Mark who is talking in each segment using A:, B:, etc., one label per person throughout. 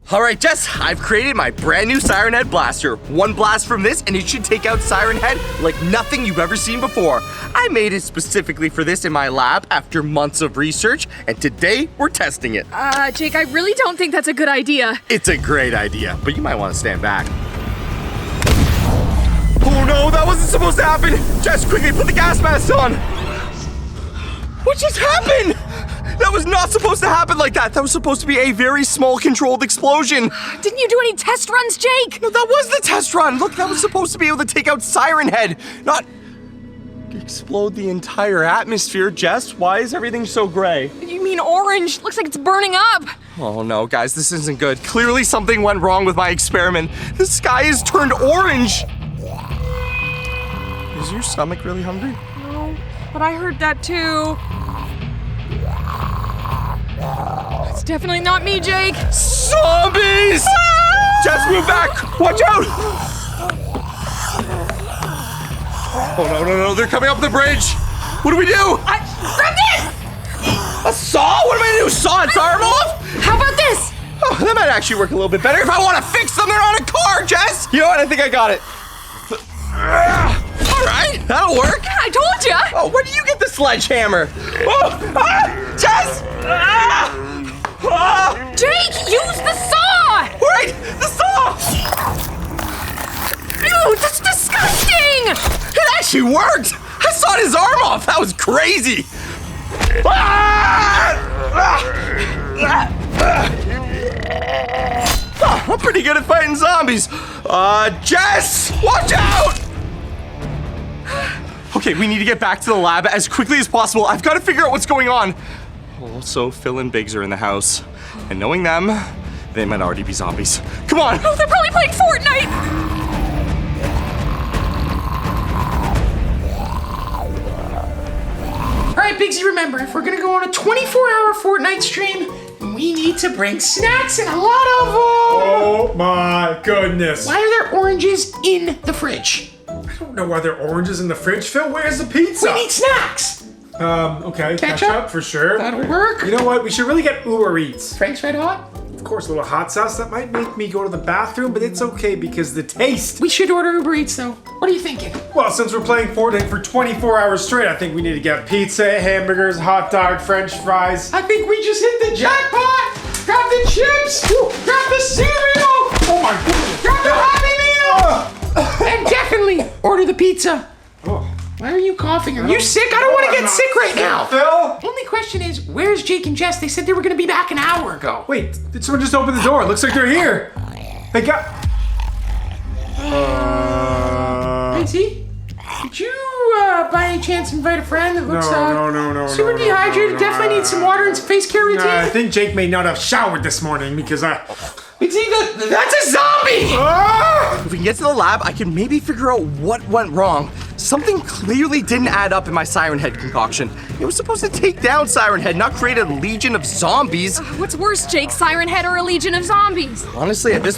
A: All right, Jess, I've created my brand new Siren Head blaster. One blast from this, and it should take out Siren Head like nothing you've ever seen before. I made it specifically for this in my lab after months of research, and today we're testing it.
B: Jake, I really don't think that's a good idea.
A: It's a great idea, but you might want to stand back. Oh no, that wasn't supposed to happen! Jess, quickly put the gas mask on! What just happened? That was not supposed to happen like that. That was supposed to be a very small controlled explosion.
B: Didn't you do any test runs, Jake?
A: No, that was the test run. Look, that was supposed to be able to take out Siren Head, not explode the entire atmosphere. Jess, why is everything so gray?
B: You mean orange? Looks like it's burning up.
A: Oh no, guys, this isn't good. Clearly something went wrong with my experiment. The sky has turned orange. Is your stomach really hungry?
B: No, but I heard that too. It's definitely not me, Jake.
A: Zombies! Ah! Jess, move back! Watch out! Oh no, they're coming up the bridge. What do we do?
B: Grab this!
A: A saw? What am I gonna do? Saw its arm off?
B: How about this?
A: Oh, that might actually work a little bit better if I want to fix them. They're on a car, Jess! You know what? I think I got it. All right, that'll work.
B: Yeah, I told you.
A: Oh, where do you get the sledgehammer? Oh, Jess!
B: Jake, use the saw!
A: Wait, the saw!
B: Ew, that's disgusting!
A: It actually worked! I sawed his arm off! That was crazy! I'm pretty good at fighting zombies. Jess! Watch out! Okay, we need to get back to the lab as quickly as possible. I've got to figure out what's going on. Also, Phil and Biggs are in the house. And knowing them, they might already be zombies. Come on!
B: Oh, they're probably playing Fortnite!
C: All right, Biggsy, remember, if we're gonna go on a 24-hour Fortnite stream, we need to bring snacks and a lot of them.
D: Oh my goodness.
C: Why are there oranges in the fridge?
D: I don't know why there are oranges in the fridge, Phil. Where's the pizza?
C: We need snacks.
D: Okay, ketchup for sure.
C: That'll work.
D: You know what? We should really get Uber Eats.
C: Frank's Red Hot.
D: Of course, a little hot sauce. That might make me go to the bathroom, but it's okay because the taste.
C: We should order Uber Eats, though. What are you thinking?
D: Well, since we're playing Fortnite for 24 hours straight, I think we need to get pizza, hamburgers, hot dog, French fries.
C: I think we just hit the jackpot. Grab the chips. Grab the cereal.
D: Oh my goodness.
C: Grab the Happy Meal. And definitely order the pizza.
D: Oh.
C: Why are you coughing? Are you sick? I don't want to get sick right now.
D: Phil?
C: Only question is, where's Jake and Jess? They said they were going to be back an hour ago.
D: Wait, did someone just open the door? It looks like they're here. They got...
C: Hey, T, did you by any chance invite a friend that looks
D: No,
C: super dehydrated? Definitely needs some water and some face care routine.
D: I think Jake may not have showered this morning because
A: That's a zombie! If we can get to the lab, I can maybe figure out what went wrong. Something clearly didn't add up in my Siren Head concoction. It was supposed to take down Siren Head, not create a legion of zombies.
B: What's worse, Jake, Siren Head or a legion of zombies?
A: Honestly, at this...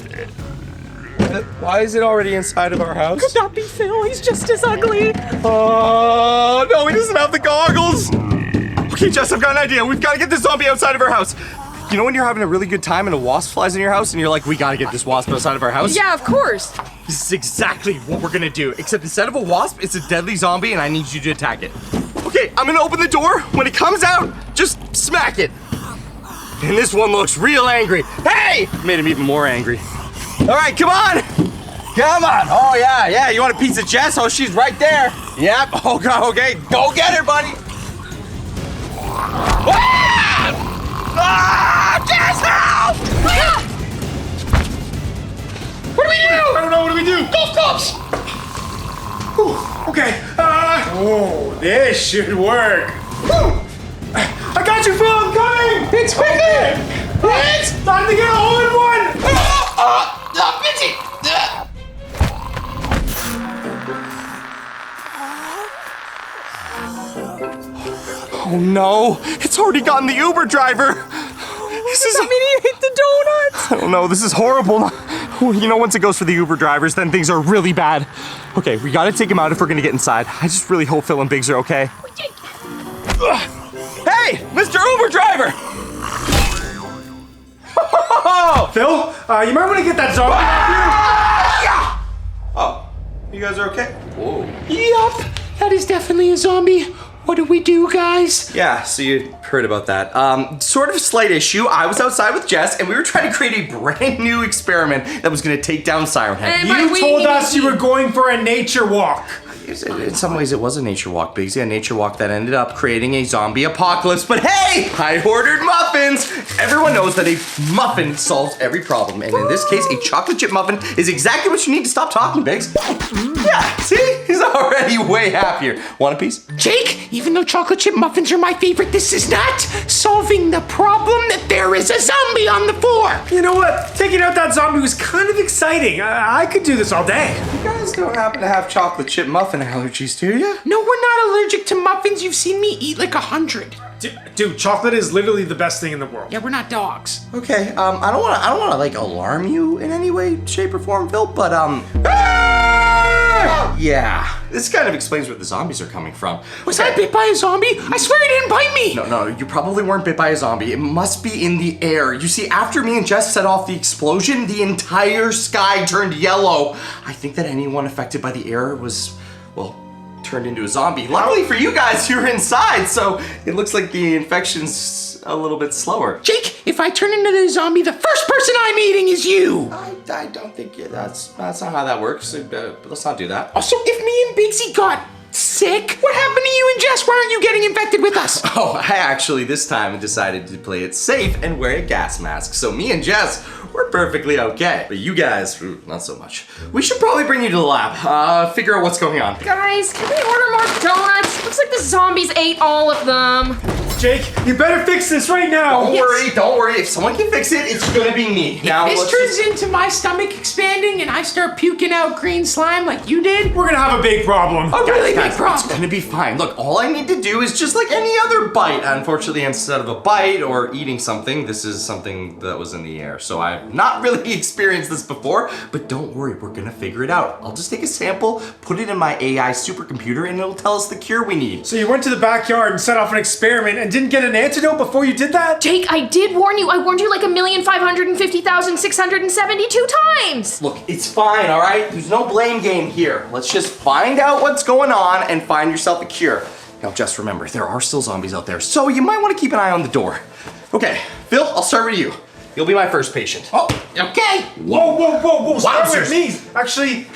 A: Why is it already inside of our house?
B: Could not be Phil, he's just as ugly.
A: Oh, no, he doesn't have the goggles. Okay, Jess, I've got an idea. We've got to get this zombie outside of our house. You know when you're having a really good time and a wasp flies in your house and you're like, we gotta get this wasp outside of our house?
B: Yeah, of course.
A: This is exactly what we're gonna do, except instead of a wasp, it's a deadly zombie and I need you to attack it. Okay, I'm gonna open the door. When it comes out, just smack it. And this one looks real angry. Hey! Made him even more angry. All right, come on. Come on. Oh, yeah. You want a piece of Jess? Oh, she's right there. Yep. Oh, God, okay. Go get her, buddy. Ah! Jess, help!
D: What do we do? I don't know. What do we do?
A: Golf clubs!
D: Okay. Oh, this should work. I got you, Phil. I'm coming.
C: It's quicker.
D: It's time to get a hole in one.
A: Busy. Oh no, it's already gotten the Uber driver. This is...
B: Does that mean he ate the donuts?
A: I don't know, this is horrible. You know, once it goes for the Uber drivers, then things are really bad. Okay, we gotta take him out if we're gonna get inside. I just really hope Phil and Biggs are okay. Hey, Mr. Uber driver! Oh!
D: Phil, you might want to get that zombie off
A: Oh, you guys are okay? Whoa.
C: Yup, that is definitely a zombie. What do we do, guys?
A: Yeah, so you heard about that. Sort of a slight issue. I was outside with Jess, and we were trying to create a brand new experiment that was gonna take down Siren Head.
B: And by
D: you.
B: we,
D: You told
B: you
D: us
B: mean
D: you were going for a nature walk.
A: In some ways, it was a nature walk, Biggsy. A nature walk that ended up creating a zombie apocalypse. But hey, I ordered muffins. Everyone knows that a muffin solves every problem. And in this case, a chocolate chip muffin is exactly what you need to stop talking, Biggs. Yeah, see? He's already way happier. Want a piece?
C: Jake, even though chocolate chip muffins are my favorite, this is not solving the problem that there is a zombie on the floor.
D: You know what? Taking out that zombie was kind of exciting. I could do this all day.
A: You guys don't happen to have chocolate chip muffin allergies, do you?
C: No, we're not allergic to muffins. You've seen me eat like 100.
D: Dude, chocolate is literally the best thing in the world.
C: Yeah, we're not dogs.
A: Okay, I don't wanna like alarm you in any way, shape, or form, Phil, but yeah. This kind of explains where the zombies are coming from.
C: Was I bit by a zombie? I swear he didn't bite me.
A: No, you probably weren't bit by a zombie. It must be in the air. You see, after me and Jess set off the explosion, the entire sky turned yellow. I think that anyone affected by the air was, well, turned into a zombie. Luckily for you guys, you're inside, so it looks like the infection's a little bit slower.
C: Jake, if I turn into the zombie, the first person I'm eating is you.
A: I don't think that's not how that works. Let's not do that.
C: Also, if me and Biggsy got sick, what happened to you and Jess? Why aren't you getting infected with us?
A: Oh, I actually this time decided to play it safe and wear a gas mask. So me and Jess, we're perfectly okay. But you guys, not so much. We should probably bring you to the lab. Figure out what's going on.
B: Guys, can we order more donuts? Looks like the zombies ate all of them.
D: Jake, you better fix this right now.
A: Don't worry. If someone can fix it, it's gonna be me. Now,
C: This turns into my stomach expanding and I start puking out green slime like you did.
D: We're gonna have a big problem.
C: A really big
A: Guys, it's
C: problem.
A: gonna be fine. Look, all I need to do is just like any other bite. Unfortunately, instead of a bite or eating something, this is something that was in the air. So I've not really experienced this before, but don't worry, we're gonna figure it out. I'll just take a sample, put it in my AI supercomputer, and it'll tell us the cure we need.
D: So you went to the backyard and set off an experiment and didn't get an antidote before you did that?
B: Jake, I did warn you. I warned you like 1,550,672 times.
A: Look, it's fine, all right? There's no blame game here. Let's just find out what's going on and find yourself a cure. Now, just remember, there are still zombies out there, so you might want to keep an eye on the door. Okay, Phil, I'll start with you. You'll be my first patient.
C: Oh, okay.
D: Whoa. Start with
A: Wowzers.
D: me. Actually,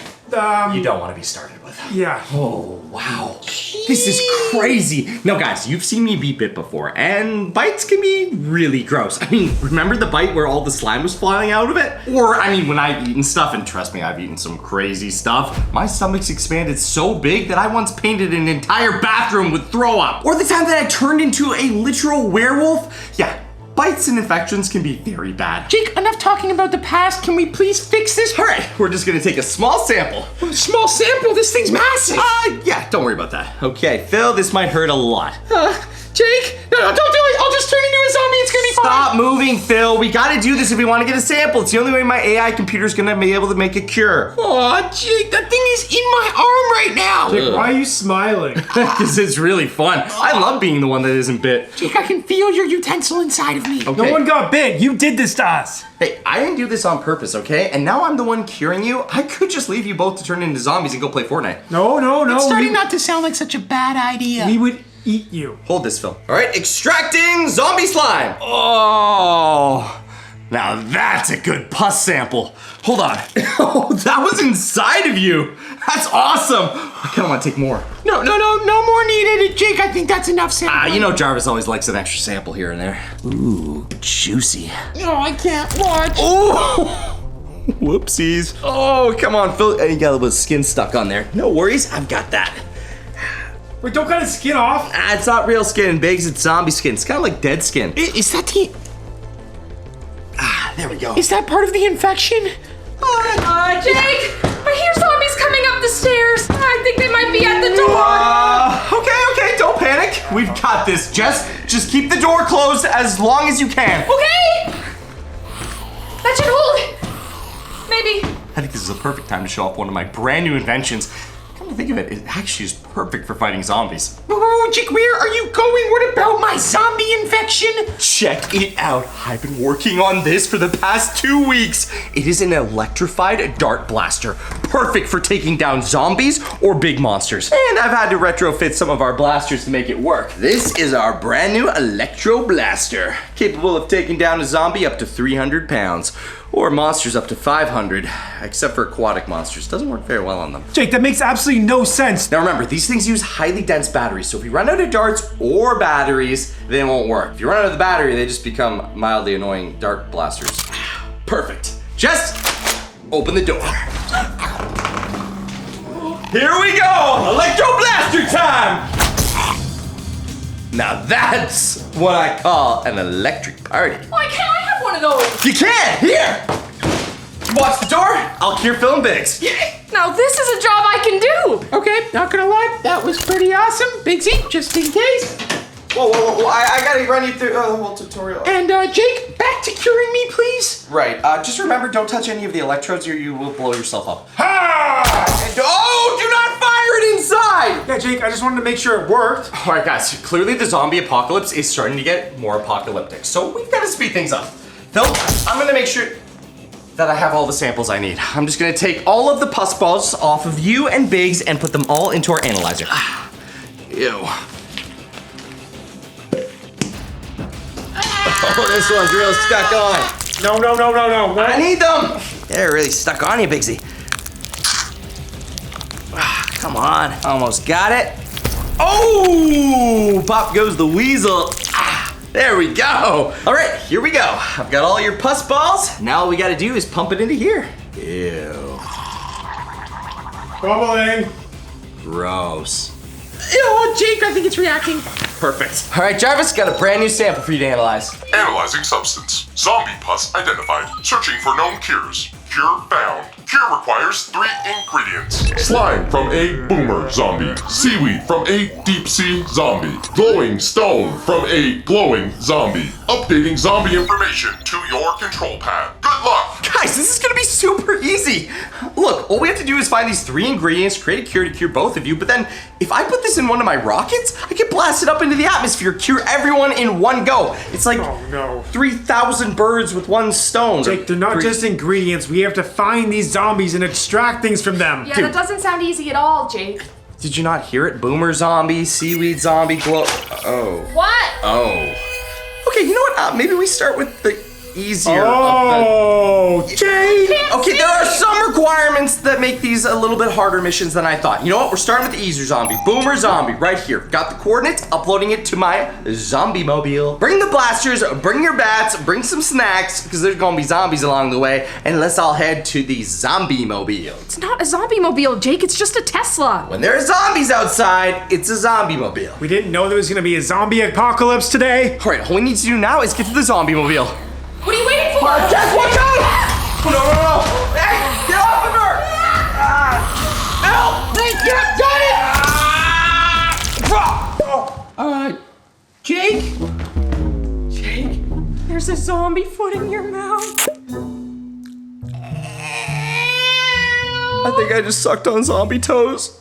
A: You don't want to be started with.
D: yeah.
A: Oh, wow. This is crazy. Now, guys, you've seen me be bit before, and bites can be really gross. I mean, remember the bite where all the slime was flying out of it? Or, I mean, when I've eaten stuff, and trust me, I've eaten some crazy stuff, my stomach's expanded so big that I once painted an entire bathroom with throw up. Or the time that I turned into a literal werewolf. Yeah, bites and infections can be very bad.
C: Jake, enough talking about the past. Can we please fix this?
A: All right, we're just gonna take a small sample.
C: Small sample, this thing's massive.
A: Yeah, don't worry about that. Okay, Phil, this might hurt a lot.
C: Jake, no, don't do it. I'll just turn into a zombie. It's gonna be fine.
A: Stop moving, Phil. We gotta do this if we wanna get a sample. It's the only way my AI computer's gonna be able to make a cure.
C: Oh, Jake, that thing is in my arm right now.
D: Jake, why are you smiling?
A: Because it's really fun. I love being the one that isn't bit.
C: Jake, I can feel your utensil inside of me.
A: Okay.
D: No one got bit. You did this to us.
A: Hey, I didn't do this on purpose, okay? And now I'm the one curing you. I could just leave you both to turn into zombies and go play Fortnite.
D: No.
C: It's starting not to sound like such a bad idea.
D: We would eat you.
A: Hold this, Phil. All right, extracting zombie slime. Oh, now that's a good pus sample. Hold on. Oh, that was inside of you. That's awesome. I kind of want to take more.
C: No more needed. Jake, I think that's enough sample.
A: You know Jarvis always likes an extra sample here and there. Ooh, juicy.
C: No, I can't watch.
A: Oh, whoopsies. Oh, come on, Phil. You got a little bit of skin stuck on there. No worries, I've got that.
D: Wait, don't cut his skin off.
A: It's not real skin, Biggs. It's zombie skin. It's kind of like dead skin.
C: Is that the...
A: There we go.
C: Is that part of the infection?
B: Jake, I hear zombies coming up the stairs. I think they might be at the door.
A: Okay, don't panic. We've got this, Jess. Just keep the door closed as long as you can.
B: Okay. That should hold. Maybe.
A: I think this is a perfect time to show off one of my brand new inventions. Kind of you think of it, it actually is perfect for fighting zombies.
C: Oh, Jake, where are you going? What about my zombie infection?
A: Check it out. I've been working on this for the past 2 weeks. It is an electrified dart blaster, perfect for taking down zombies or big monsters. And I've had to retrofit some of our blasters to make it work. This is our brand new Electro Blaster, capable of taking down a zombie up to 300 pounds, or monsters up to 500, except for aquatic monsters. Doesn't work very well on them.
D: Jake, that makes absolutely no sense.
A: Now remember, these things use highly dense batteries, so if you run out of darts or batteries, they won't work. If you run out of the battery, they just become mildly annoying dart blasters. Perfect. Just open the door. Here we go! Electro Blaster time! Now that's what I call an electric party.
B: Why can't I have one of those?
A: You can! Here! Watch the door, I'll cure Phil and Biggs.
B: Now this is a job I can do.
C: Okay, not gonna lie, that was pretty awesome. Bigsy, just in case.
A: Whoa, I gotta run you through the whole tutorial.
C: And Jake, back to curing me, please.
A: Right, just remember, don't touch any of the electrodes or you will blow yourself up.
D: Ha!
A: And do not fire it inside!
D: Yeah, Jake, I just wanted to make sure it worked.
A: All right, guys, clearly the zombie apocalypse is starting to get more apocalyptic, so we've gotta speed things up. Phil, I'm gonna make sure that I have all the samples I need. I'm just gonna take all of the pus balls off of you and Biggs and put them all into our analyzer. Ew. Oh, this one's real stuck on.
D: No.
A: I need them! They're really stuck on you, Biggsy. Come on, almost got it. Oh, pop goes the weasel. There we go. All right, here we go. I've got all your pus balls. Now all we gotta do is pump it into here. Ew.
D: Bubbling.
A: Gross.
C: Oh, Jake, I think it's reacting.
A: Perfect. All right, Jarvis, got a brand new sample for you to analyze.
E: Analyzing substance. Zombie pus identified. Searching for known cures. Cure found. Cure requires 3 ingredients. Slime from a boomer zombie. Seaweed from a deep sea zombie. Glowing stone from a glowing zombie. Updating zombie information to your control pad. Good luck!
A: Guys, this is gonna be super easy. Look, all we have to do is find these 3 ingredients, create a cure to cure both of you, but then if I put this in one of my rockets, I can blast it up into the atmosphere, cure everyone in one go. It's like
D: Oh, no.
A: 3,000 birds with one stone.
D: Jake, they're not just ingredients. We have to find these zombies and extract things from them.
B: Yeah,
A: Dude.
B: that doesn't sound easy at all, Jake.
A: Did you not hear it? Boomer zombie, seaweed zombie, glow.
B: What?
A: Oh. Okay, you know what? Maybe we start with the easier
D: Oh, Jake!
A: Okay, there are some requirements that make these a little bit harder missions than I thought. You know what? We're starting with the easier zombie. Boomer zombie, right here. Got the coordinates, uploading it to my zombie mobile. Bring the blasters, bring your bats, bring some snacks, because there's gonna be zombies along the way, and let's all head to the zombie mobile.
B: It's not a zombie mobile, Jake. It's just a Tesla.
A: When there are zombies outside, it's a zombie mobile.
D: We didn't know there was gonna be a zombie apocalypse today.
A: All right, all we need to do now is get to the zombie mobile.
B: What are you waiting for?
A: Jack, watch out! No! Hey, get off of her! Help!
C: Got it! Jake?
B: Jake, there's a zombie foot in your mouth.
A: I think I just sucked on zombie toes.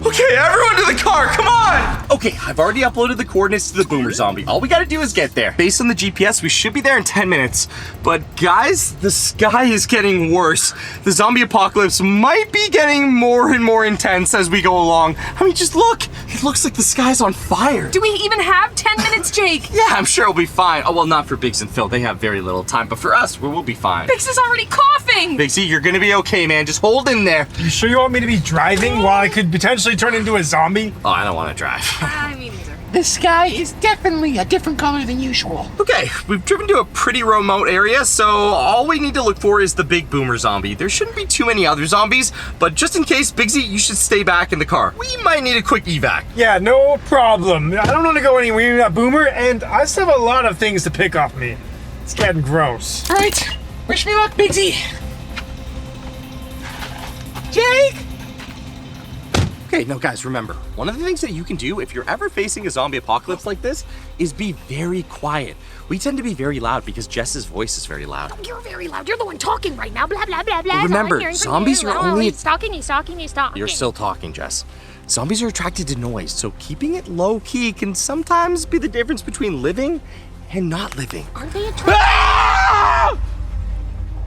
A: Okay, everyone to the car, come on! Okay, I've already uploaded the coordinates to the boomer zombie. All we gotta do is get there. Based on the GPS, we should be there in 10 minutes. But guys, the sky is getting worse. The zombie apocalypse might be getting more and more intense as we go along. I mean, just look. It looks like the sky's on fire.
B: Do we even have 10 minutes, Jake?
A: Yeah, I'm sure we'll be fine. Oh, well, not for Biggs and Phil. They have very little time. But for us, we'll be fine.
B: Biggs is already coughing.
A: Biggsy, you're gonna be okay, man. Just hold in there.
D: You sure you want me to be driving while I could potentially turn into a zombie?
A: Oh, I don't want to drive.
B: I mean, neither.
C: The sky is definitely a different color than usual.
A: Okay, we've driven to a pretty remote area, so all we need to look for is the big boomer zombie. There shouldn't be too many other zombies, but just in case, Biggsy, you should stay back in the car. We might need a quick evac.
D: Yeah, no problem. I don't want to go anywhere near that boomer, and I still have a lot of things to pick off me. It's getting gross.
C: All right, wish me luck, Bigsy. Jake?
A: Okay, now guys, remember, one of the things that you can do if you're ever facing a zombie apocalypse like this is be very quiet. We tend to be very loud because Jess's voice is very loud.
F: You're very loud. You're the one talking right now. Blah, blah, blah, blah.
A: Well, remember, zombies are only...
F: He's talking.
A: You're still talking, Jess. Zombies are attracted to noise, so keeping it low-key can sometimes be the difference between living and not living.
F: Aren't they attracted?
A: Ah!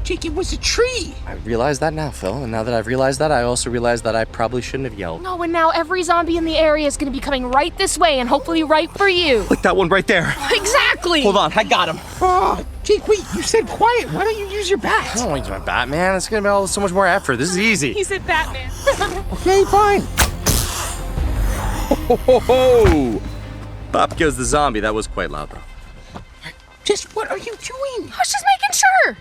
C: Jake, it was a tree.
A: I realize that now, Phil, and now that I've realized that, I also realize that I probably shouldn't have yelled.
F: No, and now every zombie in the area is going to be coming right this way and hopefully right for you.
A: Like that one right there.
F: Exactly.
A: Hold on, I got him.
C: Oh, Jake, wait, you said quiet. Why don't you use your bat?
A: I don't want to use my bat, man. It's gonna be all so much more effort. This is easy.
B: He said Batman.
C: Okay, fine.
A: Ho, ho, ho. Pop goes the zombie. That was quite loud, though.
C: Just what are you doing?
F: I was just making sure.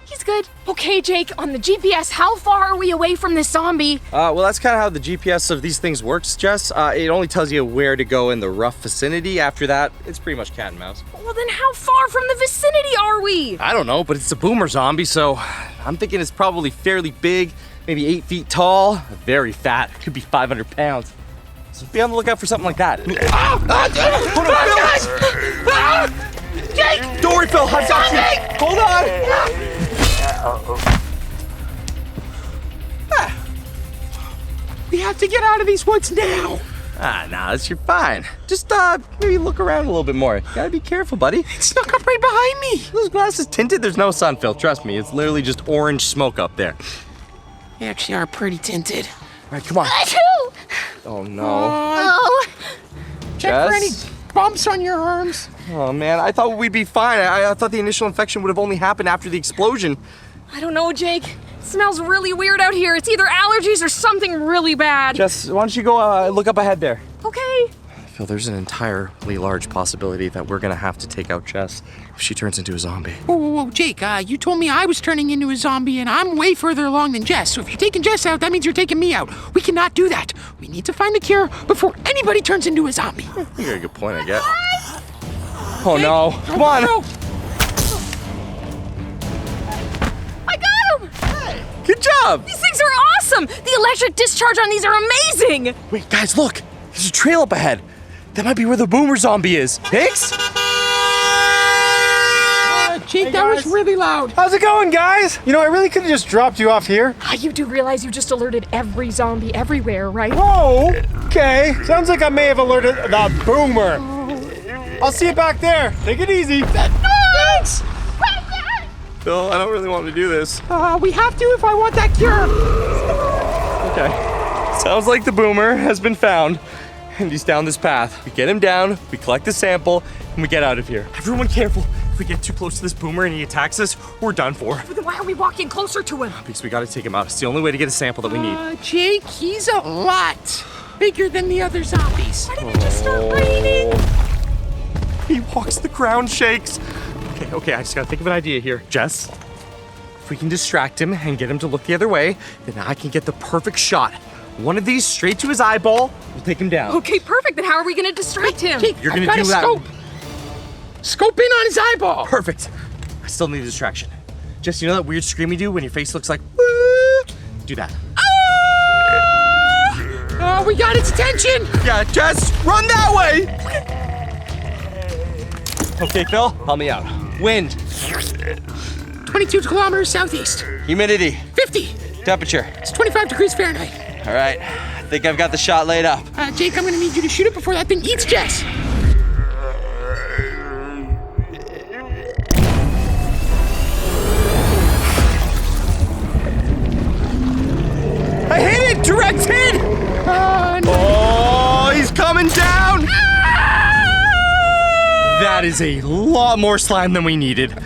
F: He's good. Okay, Jake, on the GPS, how far are we away from this zombie?
A: Well, that's kind of how the GPS of these things works, Jess. It only tells you where to go in the rough vicinity. After that, it's pretty much cat and mouse.
F: Well, then how far from the vicinity are we?
A: I don't know, but it's a boomer zombie, so I'm thinking it's probably fairly big, maybe 8 feet tall, very fat, could be 500 pounds. So be on the lookout for something like that.
C: Jake!
A: Don't worry, Phil, I've got you. Hold on.
C: We have to get out of these woods now.
A: Nah, you're fine. Just, maybe look around a little bit more. You gotta be careful, buddy.
C: It snuck up right behind me.
A: Those glasses tinted? There's no sun, Phil. Trust me. It's literally just orange smoke up there.
C: They actually are pretty tinted.
A: All right, come on.
F: Achoo!
A: Oh, no.
F: Oh.
C: Check for any
A: Jess?
C: bumps on your arms.
A: Oh, man. I thought we'd be fine. I thought the initial infection would have only happened after the explosion.
B: I don't know, Jake. It smells really weird out here. It's either allergies or something really bad.
A: Jess, why don't you go look up ahead there?
B: Okay.
A: Phil, there's an entirely large possibility that we're gonna have to take out Jess if she turns into a zombie.
C: Whoa, Jake, you told me I was turning into a zombie and I'm way further along than Jess. So if you're taking Jess out, that means you're taking me out. We cannot do that. We need to find a cure before anybody turns into a zombie.
A: You got a good point, I guess. Oh, no. Come on.
C: No.
B: I got him!
A: Good job.
B: These things are awesome! The electric discharge on these are amazing!
A: Wait, guys, look. There's a trail up ahead. That might be where the boomer zombie is. Hicks?
C: Jake, that was really loud.
D: How's it going, guys? You know, I really could have just dropped you off here.
B: You do realize you just alerted every zombie everywhere, right?
D: Whoa, okay. Sounds like I may have alerted the boomer. I'll see you back there. Take it easy.
C: Thanks.
A: Phil, I don't really want to do this.
C: We have to if I want that cure.
A: Okay. Sounds like the boomer has been found, and he's down this path. We get him down, we collect the sample, and we get out of here. Everyone careful. If we get too close to this boomer and he attacks us, we're done for.
B: But then why are we walking closer to him?
A: Because we gotta take him out. It's the only way to get a sample that we need.
C: Jake, he's a lot bigger than the other zombies.
B: Why did it just start raining?
A: He walks, the ground shakes. Okay, I just gotta think of an idea here. Jess, if we can distract him and get him to look the other way, then I can get the perfect shot. One of these straight to his eyeball, we'll take him down.
B: Okay, perfect. Then how are we gonna distract him?
C: Jake,
A: You're
C: I've
A: gonna
C: got
A: do
C: a
A: that.
C: Scope. Scope in on his eyeball.
A: Perfect. I still need a distraction. Jess, you know that weird scream you do when your face looks like, "Woo?" Do that.
C: We got its attention.
A: Yeah, Jess, run that way! Okay, Phil, help me out. Wind,
C: 22 kilometers southeast.
A: humidity,
C: 50.
A: temperature.
C: It's 25 degrees Fahrenheit.
A: All right, I think I've got the shot laid up.
C: Jake, I'm gonna need you to shoot it before that thing eats Jess.
A: I hit it! Direct hit!
C: No.
A: Oh, he's coming down! That is a lot more slime than we needed.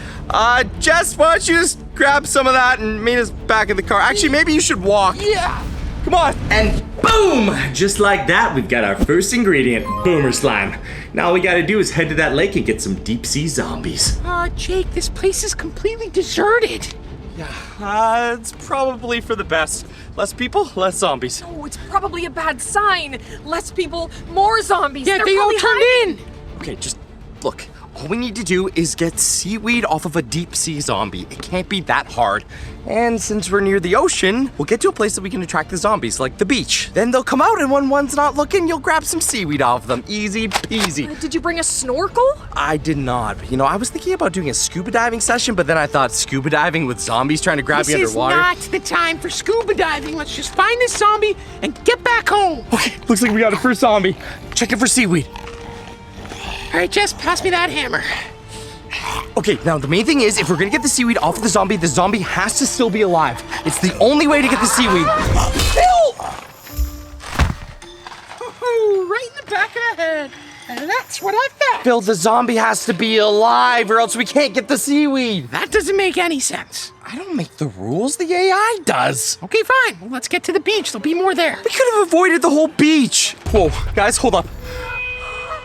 A: Jess, why don't you just grab some of that and meet us back in the car? Actually, maybe you should walk.
C: Yeah.
A: Come on.
G: And boom! Just like that, we've got our first ingredient, boomer slime. Now all we gotta do is head to that lake and get some deep sea zombies.
C: Jake, this place is completely deserted.
A: It's probably for the best. Less people, less zombies.
B: Oh, it's probably a bad sign. Less people, more zombies.
C: Yeah,
B: They're
C: they all
B: probably
C: turned
B: hiding.
C: in.
A: Okay, just look. All we need to do is get seaweed off of a deep sea zombie. It can't be that hard. And since we're near the ocean, we'll get to a place that we can attract the zombies, like the beach. Then they'll come out, and when one's not looking, you'll grab some seaweed off them. Easy peasy.
F: Did you bring a snorkel?
A: I did not. You know, I was thinking about doing a scuba diving session, but then I thought scuba diving with zombies trying to grab me underwater.
C: This is not the time for scuba diving. Let's just find this zombie and get back home.
A: Okay, looks like we got a first zombie. Check it for seaweed.
C: All right, Jess, pass me that hammer.
A: Okay, now the main thing is, if we're gonna get the seaweed off of the zombie has to still be alive. It's the only way to get the seaweed. Phil!
C: Oh, right in the back of the head. And that's what I thought.
A: Phil, the zombie has to be alive or else we can't get the seaweed.
C: That doesn't make any sense.
A: I don't make the rules, the AI does.
C: Okay, fine. Well, let's get to the beach. There'll be more there.
A: We could have avoided the whole beach. Whoa, guys, hold up.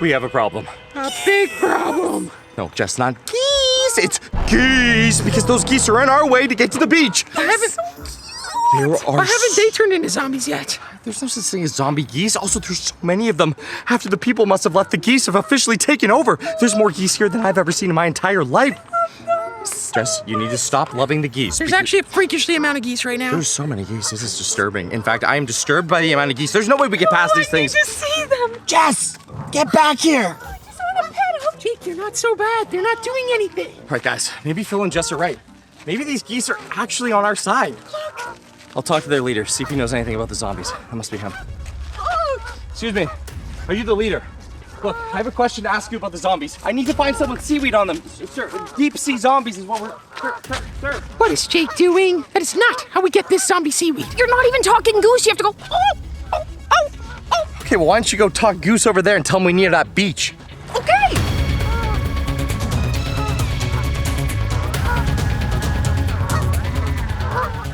A: We have a problem.
C: A big problem.
A: No, just not geese. It's geese because those geese are in our way to get to the beach.
C: Why haven't they turned into zombies yet?
A: There's no such thing as zombie geese. Also, there's so many of them. After the people must have left, the geese have officially taken over. There's more geese here than I've ever seen in my entire life. Jess, you need to stop loving the geese.
C: There's actually a freakishly amount of geese right now.
A: There's so many geese. This is disturbing. In fact, I am disturbed by the amount of geese. There's no way we get past these things.
F: I need to see them.
A: Jess, get back here.
C: Jake, they're not so bad. They're not doing anything.
A: All right, guys, maybe Phil and Jess are right. Maybe these geese are actually on our side. I'll talk to their leader, see if he knows anything about the zombies. That must be him. Excuse me, are you the leader? Look, I have a question to ask you about the zombies. I need to find some with seaweed on them. Sir, deep sea zombies is what we're... Sir.
C: What is Jake doing? That is not how we get this zombie seaweed.
F: You're not even talking goose. You have to go.
A: Okay, well, why don't you go talk goose over there and tell him we need that beach?
F: Okay.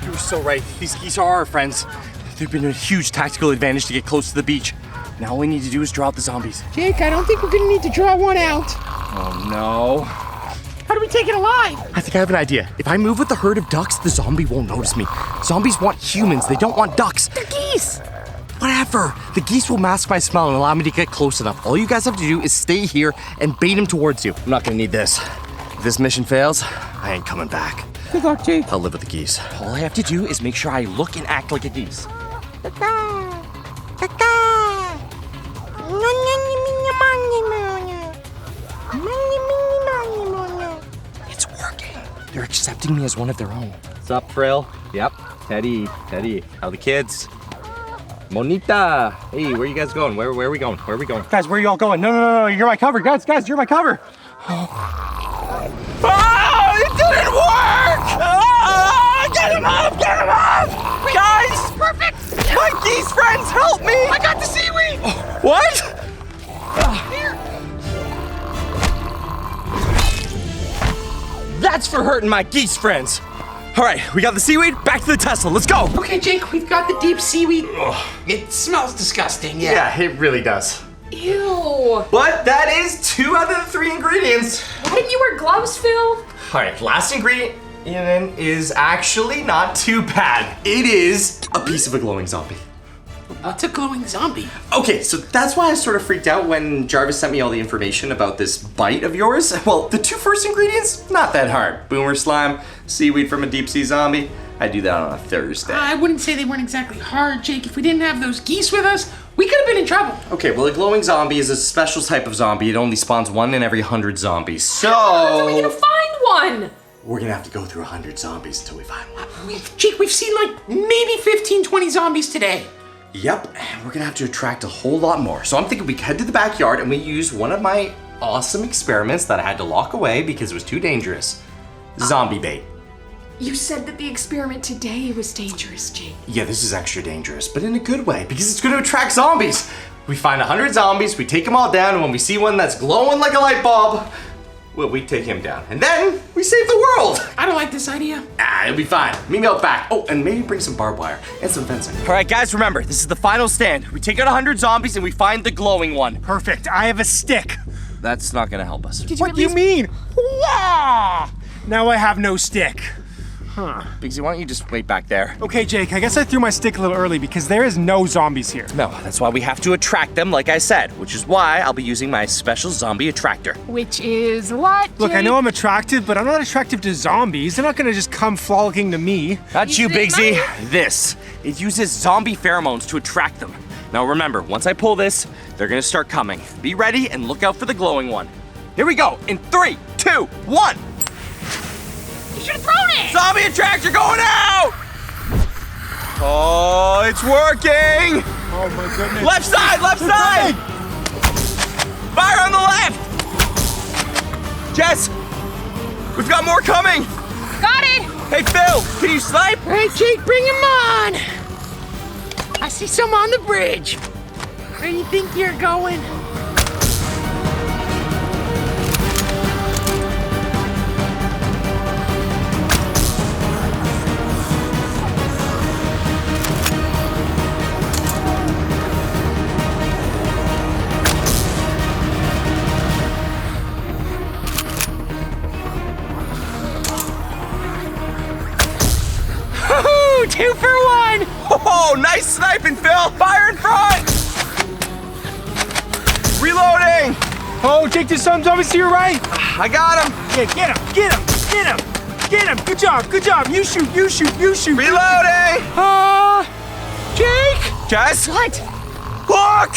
A: You were so right. These geese are our friends. They've been a huge tactical advantage to get close to the beach. Now all we need to do is draw out the zombies.
C: Jake, I don't think we're gonna need to draw one out.
A: Oh no.
C: How do we take it alive?
A: I think I have an idea. If I move with the herd of ducks, the zombie won't notice me. Zombies want humans, they don't want ducks.
F: They're geese.
A: Whatever. The geese will mask my smell and allow me to get close enough. All you guys have to do is stay here and bait him towards you. I'm not gonna need this. If this mission fails, I ain't coming back.
C: Good luck, Jake.
A: I'll live with the geese. All I have to do is make sure I look and act like a geese. It's working. They're accepting me as one of their own. What's up, Frill? Yep. Teddy. How the kids? Monita. Hey, where you guys going? Where are we going? Guys, where are you all going? No. You're my cover. Guys, you're my cover. Ah, it didn't work! Ah, get him up! Guys!
C: Perfect!
A: My geese friends, help me!
C: I got the seaweed!
A: What?
C: Here!
A: That's for hurting my geese friends. All right, we got the seaweed, back to the Tesla, let's go!
C: Okay, Jake, we've got the deep seaweed. It smells disgusting,
A: Yeah, it really does.
F: Ew.
A: But that is 2 out of the 3 ingredients.
F: Why didn't you wear gloves, Phil?
A: All right, last ingredient is actually not too bad. It is a piece of a glowing zombie.
C: What's a glowing zombie?
A: Okay, so that's why I sort of freaked out when Jarvis sent me all the information about this bite of yours. Well, the 2 first ingredients, not that hard. Boomer slime, seaweed from a deep sea zombie. I do that on a Thursday.
C: I wouldn't say they weren't exactly hard, Jake. If we didn't have those geese with us, we could have been in trouble.
A: Okay, well, a glowing zombie is a special type of zombie. It only spawns 1 in every 100 zombies. So
F: How are we gonna find one?
A: we're gonna have to go through 100 zombies until we find one.
C: Jake, we've seen like maybe 15, 20 zombies today.
A: Yep, and we're gonna have to attract a whole lot more. So I'm thinking we head to the backyard and we use one of my awesome experiments that I had to lock away because it was too dangerous. Zombie bait.
F: You said that the experiment today was dangerous, Jake.
A: Yeah, this is extra dangerous, but in a good way because it's gonna attract zombies. We find 100 zombies, we take them all down, and when we see one that's glowing like a light bulb, well, we take him down. And then we save the world.
C: I don't like this idea.
A: It'll be fine. Meet me out back. Oh, and maybe bring some barbed wire and some fencing. All right, guys, remember, this is the final stand. We take out 100 zombies and we find the glowing one.
D: Perfect. I have a stick.
A: That's not gonna help us.
F: Did you
D: What do you mean? Wah! Now I have no stick.
A: Bigsy, why don't you just wait back there?
D: Okay, Jake, I guess I threw my stick a little early because there is no zombies here.
A: No, that's why we have to attract them, like I said, which is why I'll be using my special zombie attractor.
F: Which is what,
D: Look, I
F: Jake?
D: know I'm attractive, but I'm not attractive to zombies. They're not gonna just come frolicking to me.
A: Not you,
F: Use it,
A: Bigsy.
F: Mike.
A: This. It uses zombie pheromones to attract them. Now remember, once I pull this, they're gonna start coming. Be ready and look out for the glowing one. Here we go, in 3, 2, 1.
F: You should have thrown it!
A: Zombie attractor going out! Oh, it's working!
D: Oh my goodness.
A: Left side, left side! Fire on the left! Jess, we've got more coming!
F: Got it!
A: Hey, Phil, can you snipe?
C: All right, Jake, bring him on. I see some on the bridge. Where do you think you're going? Woohoo! 2 for 1!
A: Oh, nice sniping, Phil! Fire in front! Reloading!
D: Oh, Jake, there's some zombies to your right.
A: I got him!
D: Yeah, get him, get him, get him, get him. Good job, good job. You shoot, you shoot, you shoot.
A: Reloading!
C: Jake!
A: Jess?
F: What?
A: Look!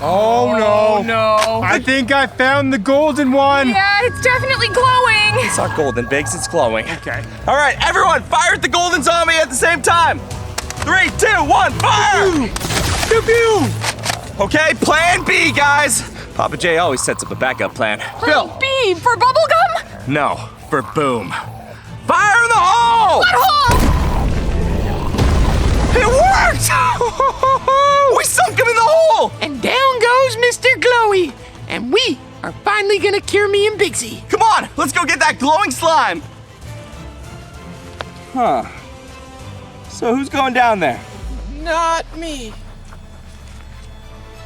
D: Oh no.
F: No.
D: I think I found the golden one.
F: Yeah, it's definitely glowing.
A: It's not golden, Biggs, it's glowing.
D: Okay.
A: All right, everyone, fire at the golden zombie at the same time. 3, 2, 1, fire!
D: Pew pew.
A: Okay, plan B, guys. Papa J always sets up a backup plan. Phil.
F: B for bubblegum?
A: No, for boom. Fire in the hole!
F: What hole?
A: It worked! We sunk him in the hole!
C: And down goes Mr. Glowy. And we are finally gonna cure me and Bigsy.
A: Come on, let's go get that glowing slime. Huh. So who's going down there?
C: Not me.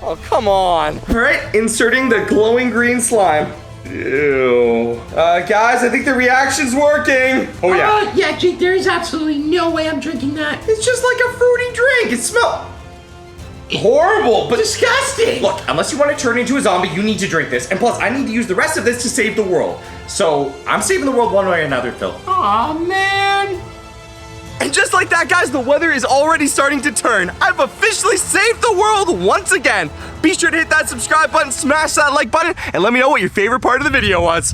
A: Oh, come on. All right, inserting the glowing green slime. Ew. Guys, I think the reaction's working. Oh, yeah.
C: Yeah, Jake, there is absolutely no way I'm drinking that.
A: It's just like a fruity drink. It smells horrible, but
C: Disgusting.
A: look, unless you want to turn into a zombie, you need to drink this. And plus, I need to use the rest of this to save the world. So I'm saving the world one way or another, Phil.
C: Aw, man.
A: And just like that, guys, the weather is already starting to turn. I've officially saved the world once again. Be sure to hit that subscribe button, smash that like button, and let me know what your favorite part of the video was.